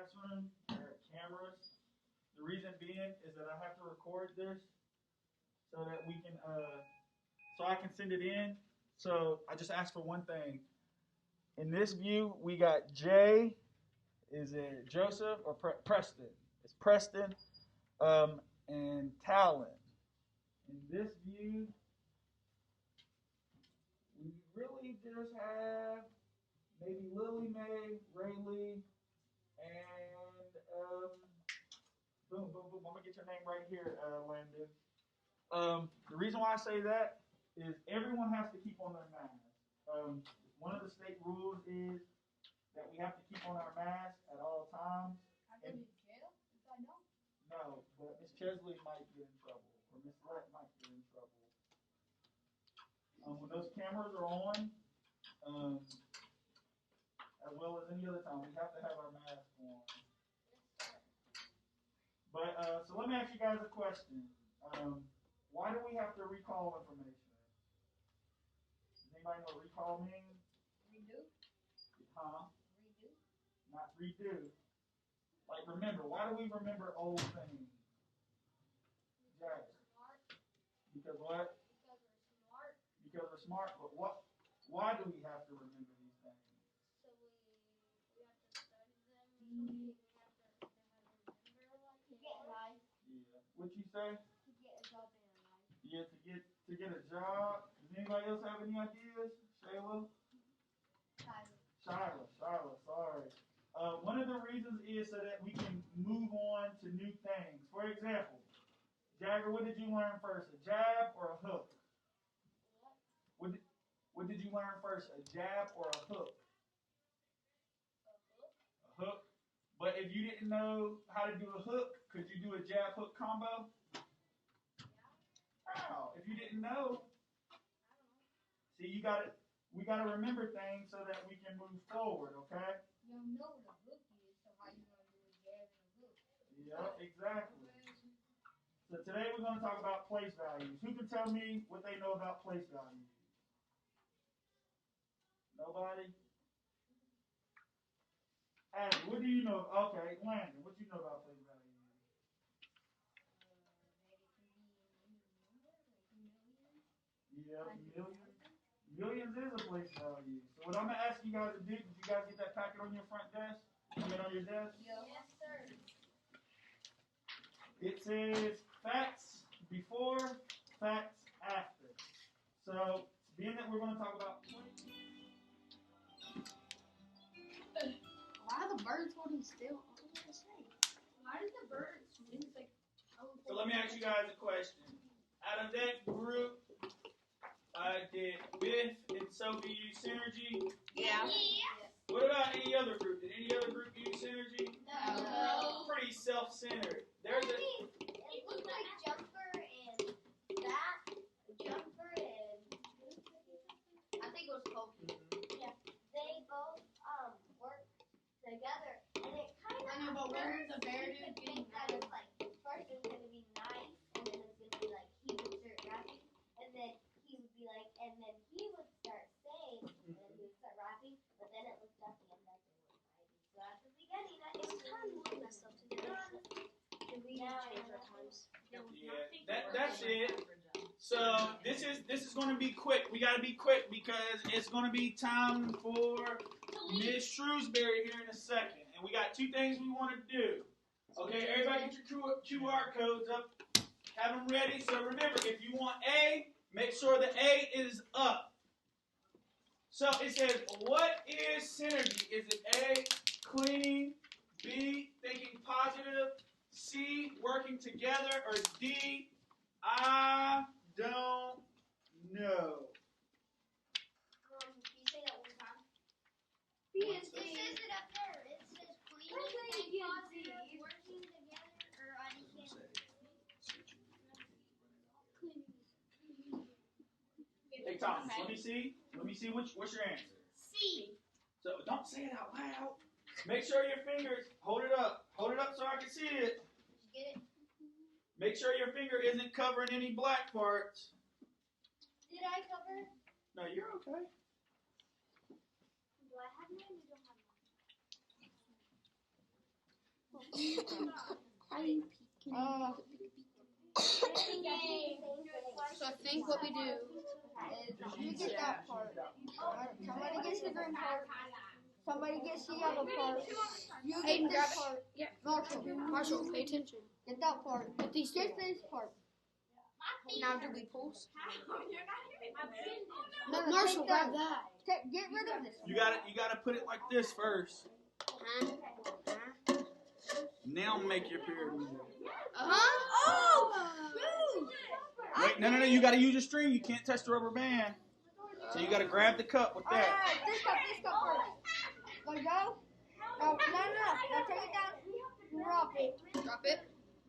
classroom, there are cameras. The reason being is that I have to record this so that we can, so I can send it in. So I just asked for one thing. In this view, we got Jay. Is it Joseph or Preston? It's Preston and Talon. In this view, we really just have maybe Lily Mae, Rayleigh, and boom, boom, boom. I'm gonna get your name right here, Landon. The reason why I say that is everyone has to keep on their mask. One of the state rules is that we have to keep on our mask at all times. I go to jail if I don't? No, but Miss Chesley might get in trouble, or Miss Lett might get in trouble. When those cameras are on, as well as any other time, we have to have our mask on. But so let me ask you guys a question. Why do we have to recall information? Does anybody know what recall means? Redo? Huh? Redo? Not redo. Like remember. Why do we remember old things? Yes. Smart. Because what? Because we're smart. Because we're smart. But what? Why do we have to remember these things? So we have to study them or something. We have to remember like to get life. Yeah. What'd you say? To get a job in life. Yeah, to get a job. Does anybody else have any ideas? Shayla? Shyla, sorry. One of the reasons is so that we can move on to new things. For example, Jagger, what did you learn first? A jab or a hook? What did you learn first? A jab or a hook? A hook. But if you didn't know how to do a hook, could you do a jab hook combo? Wow. If you didn't know, see, we gotta remember things so that we can move forward, okay? You don't know what a hook is, so how you gonna do a jab and a hook? Yeah, exactly. So today we're gonna talk about place values. Who can tell me what they know about place values? Nobody? Abby, what do you know? Okay, Landon, what do you know about place values? Yeah, millions. Millions is a place value. So what I'm gonna ask you guys to do, did you guys get that packet on your front desk? On your desk? Yes, sir. It says facts before, facts after. So being that we're gonna talk about Why are the birds holding still? I was gonna say. Why did the birds wings like? So let me ask you guys a question. Out of that group, did Biff and Sophie use Synergy? Yeah. What about any other group? Did any other group use Synergy? No. Pretty self-centered. There's a It looked like Jumper and that. Jumper and I think it was Pokey. Yeah. They both worked together and it kind of I know, but when the bear you dude could getting think that it's like first it's gonna be nice and then it's gonna be like he would start rapping and then he would be like and then he would start saying and then he would start rapping but then it looked up and that they were fighting. So at the beginning it was kind of more messed up together. And we change our times. Yeah, that's it. So this is going to be quick. We got to be quick because it's going to be time for Miss Shrewsbury here in a second, and we got two things we want to do. Okay, everybody get your QR codes up. Have them ready. So remember, if you want A, make sure the A is up. So it says, what is synergy? Is it A, cleaning, B, thinking positive, C, working together, or D, I don't know? Can you say that one time? It says it up there. It says cleaning and positive, working together, or I can't. Hey, Thomas, let me see. What's your answer? C. So don't say it out loud. Make sure your fingers, hold it up so I can see it. Get it? Make sure your finger isn't covering any black parts. Did I cover? No, you're okay. Do I have mine? You don't have Are you peeking? So I think what we do is You get that part. Somebody gets the green part. Somebody gets the yellow part. You Aiden, get grab this it. part. Yeah. Marshall, Pay attention. get that part. Get these two. Get this part. Now do we pulse? No, Marshall, take grab that. that. Get rid of this. You gotta put it like this first. Now make your pyramid. Oh! Wait, no. You gotta use your string. You can't touch the rubber band. So you gotta grab the cup with that. Alright, this cup first. Let go. No. Now take it down. Drop it. Drop it.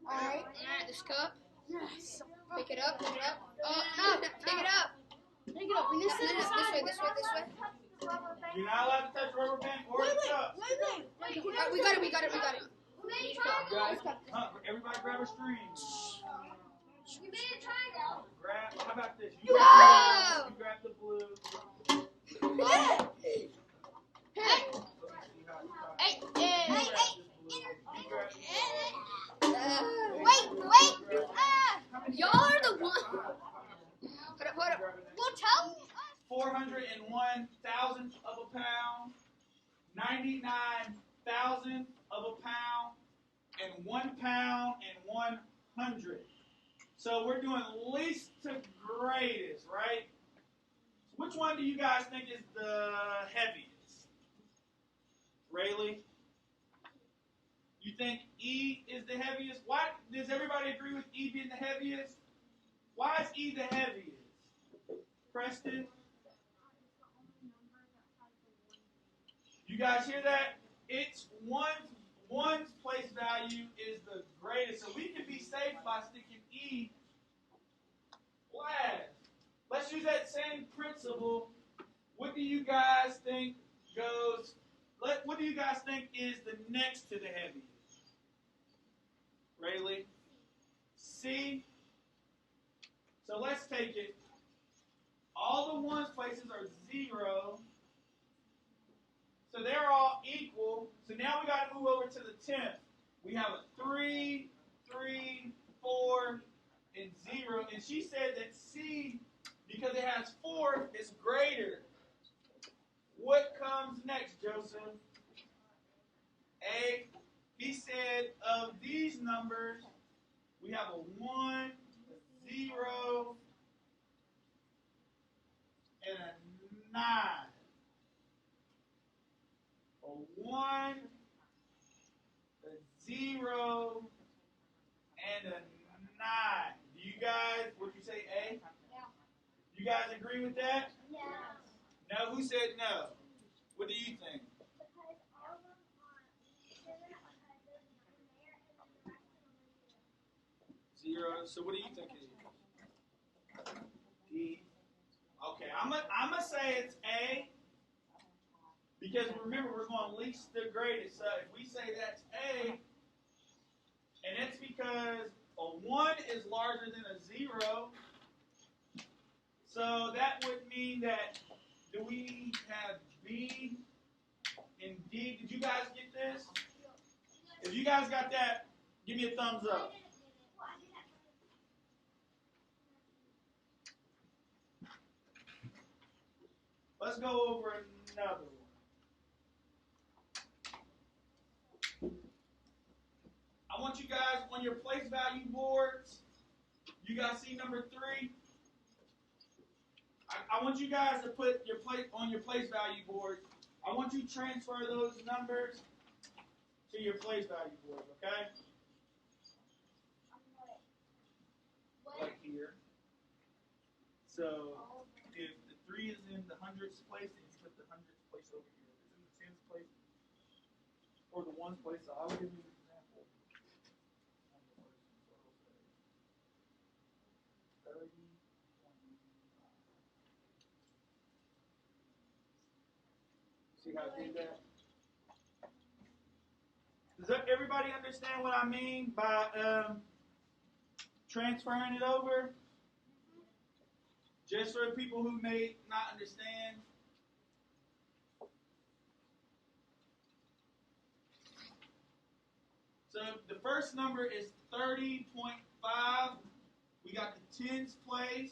Alright. Alright, this cup. Yes. Pick it up. Oh, no, pick it up. Take it up. This way. You're not allowed to touch the rubber band or the cup. Wait. We got it. You guys, everybody grab a string. We made a triangle. How about this? You Whoa! grab the blue. Wait. Y'all are the one. Put up. Well, tell me. 401 thousandths of a pound, 99 thousandths of a pound, and 1 pound and 100. So we're doing least to greatest, right? Which one do you guys think is the heaviest? Rayleigh? You think E is the heaviest? Why does everybody agree with E being the heaviest? Why is E the heaviest? Preston? You guys hear that? It's one's place value is the greatest. So we can be safe by sticking E last. Let's use that same principle. What do you guys think what do you guys think is the next to the heaviest? Rayleigh? C? So let's take it. All the ones places are 0. So they're all equal. So now we got to move over to the 10th. We have a 3, 3, 4, and 0. And she said that C, because it has 4, is greater. What comes next, Joseph? A. He said of these numbers, we have a 1, a 0, and a 9. A 1, a 0, and a 9. Do you guys, would you say A? Yeah. You guys agree with that? Yeah. No? Who said no? What do you think? Because all of them are 0. So what do you think it is? D. Okay, I'm gonna say it's A. Because remember, we're going least to greatest. So if we say that's A, and it's because a 1 is larger than a 0, so that would mean that, do we have B and D? Did you guys get this? If you guys got that, give me a thumbs up. Let's go over another one. I want you guys on your place value boards. You guys see number 3? I want you guys to put your place on your place value board. I want you to transfer those numbers to your place value board, okay? Like here. So if the 3 is in the hundredths place, then you put the hundredths place over here. If it's in the tens place or the ones place, so I'll give you an example. 30, 25. See how I did that? Does everybody understand what I mean by transferring it over? Just for people who may not understand. the first number is 30.5. We got the tens place,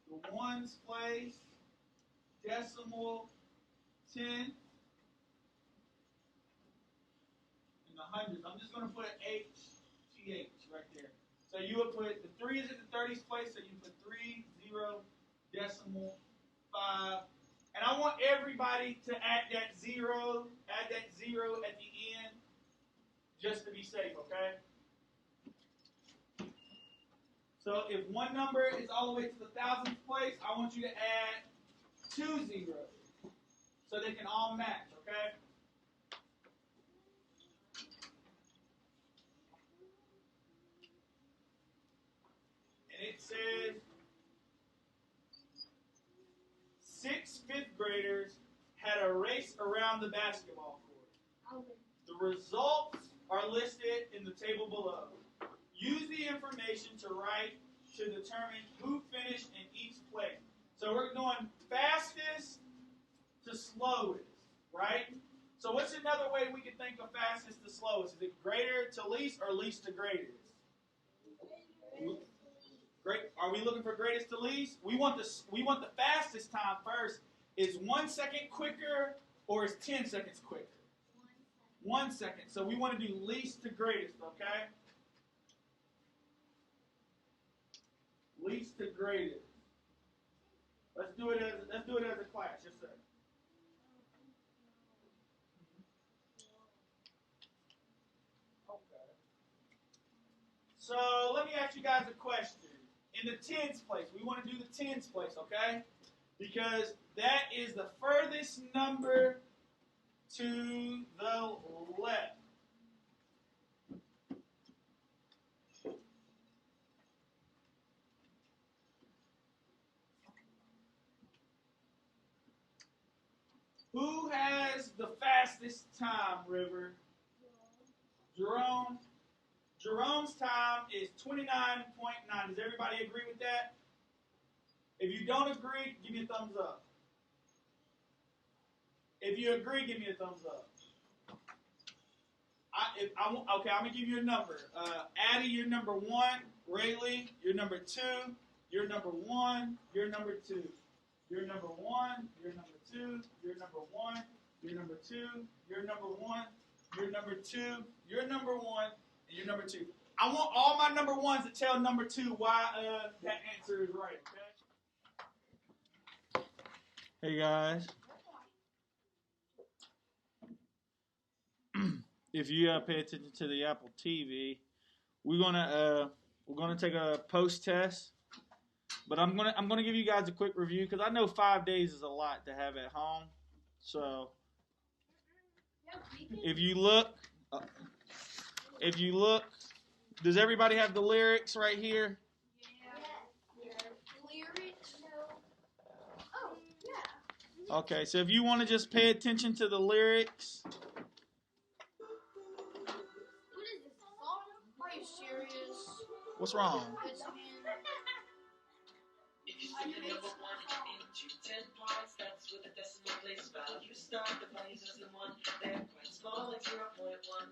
the ones place, decimal, 10, and the hundreds. I'm just going to put HTH right there. So you would put the 3 is in the 30s place, so you put 3, 0, decimal, 5. And I want everybody to add that zero at the end, just to be safe, okay? So if one number is all the way to the thousandth place, I want you to add 2 zeros, so they can all match, okay? And it says 6 fifth graders had a race around the basketball court. The results are listed in the table below. Use the information to write to determine who finished in each place. So we're doing fastest to slowest, right? So what's another way we can think of fastest to slowest? Is it greater to least or least to greatest? Great. Are we looking for greatest to least? We want the fastest time first. Is 1 second quicker or is 10 seconds quicker? 1 second. So we want to do least to greatest, okay? Least to greatest. Let's do it as a class, yes sir. Okay. So let me ask you guys a question. In the tens place, we want to do the tens place, okay? Because that is the furthest number to the left. Who has the fastest time, River? Jerome. Jerome's time is 29.9. Does everybody agree with that? If you don't agree, give me a thumbs up. If you agree, give me a thumbs up. Okay, I'm going to give you a number. Addie, you're number 1. Rayleigh, you're number 2. You're number 1. You're number 2. You're number 1. You're number 2. You're number 1. You're number 2. You're number 1. You're number 2. You're number 1. And you're number 2. I want all my number 1s to tell number 2 why that answer is right, okay? Hey, guys. If you pay attention to the Apple TV, we're gonna take a post test, but I'm gonna give you guys a quick review because I know 5 days is a lot to have at home. So if you look, does everybody have the lyrics right here? Yeah. Lyrics? Oh, yeah. Okay, so if you want to just pay attention to the lyrics. What is this song? Are you serious? What's wrong? It's If you split the number 1 into 10 parts, that's with the decimal place value. Start the values as the one. They're quite small, like 0.1,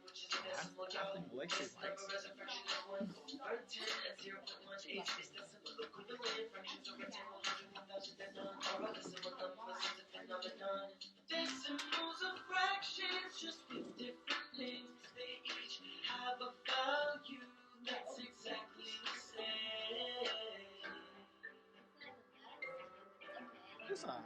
which is a decimal. This number as a fraction is 1 over 10, and 0.18 is decimal equivalent. Fractions over 10, 100, 1,000, and none are a decimal number. This is a phenomenon. Decimals are fractions, just with different names. They each have a value that's exactly the same. It's all right.